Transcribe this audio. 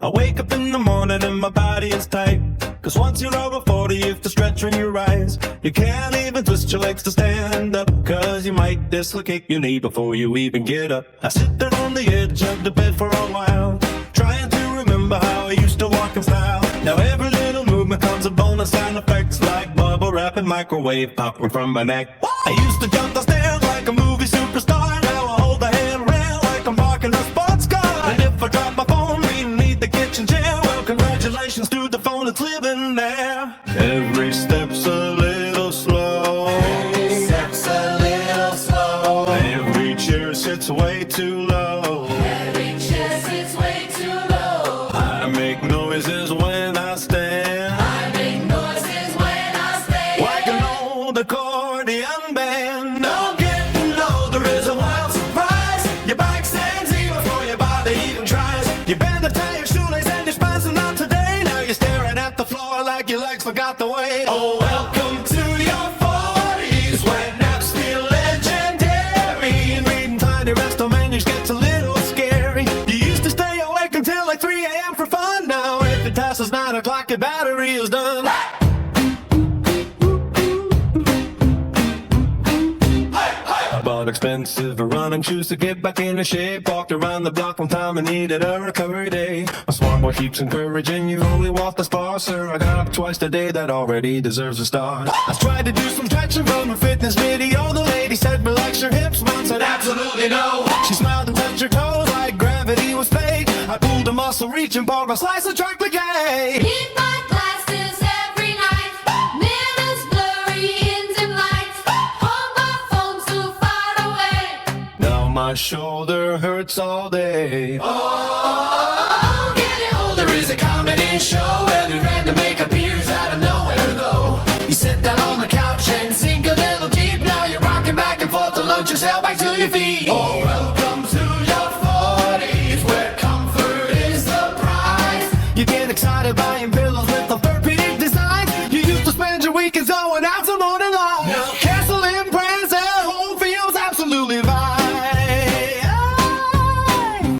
I wake up in the morning and my body is tight. Cause once you're over 40, you have to stretch when you rise. You can't even twist your legs to stand up, cause you might dislocate your knee before you even get up. I sit there on the edge of the bed for a while, trying to remember how I used to walk in style. Now every little movement comes with bonus sound effects, like bubble wrap and microwave popcorn from my neck. I used to jump the stairs like a movie superstar. Now I hold the handrail like I'm parking a sports car. And if I drop my phone beneath the kitchen chair, well, congratulations to the phone that's living there. Every step's a little slow. Every step's a little slow. Every chair sits way too low. Every chair sits way too low. I make noises when I stand, I make noises when I stand. like an old accordion band. Don't get low, there is a wild surprise. Your back stands even before your body even tries. You bend to tie your shoelace and your spine's not today. Now you're staring at the floor like your legs forgot the way. Oh, welcome to your 40s, when naps feel legendary, and reading tiny WrestleManias gets a little scary. You used to stay awake until like 3 a.m. for fun. Now if it passes 9 o'clock, your battery is done. I bought expensive running shoes to get back into shape. Walked around the block one time and needed a recovery day. A smart boy keeps encouraging you, only walk this far, sir. I got up twice today, that already deserves a star. I tried to do some stretching from a fitness video. The lady said, relax your hips. Mom said, absolutely no. She smiled and touched her toes like gravity was fake. I pulled a muscle reach and bought a slice of chocolate cake. Need my glasses every night. Mirrors blurry in dim lights. Hold my phone so far away. Now my shoulder hurts all day. Oh, getting older is a comedy show. Every random make appears out of nowhere though. You sit down on the couch and sink a little deep. Now you're rocking back and forth to load yourself back to your feet.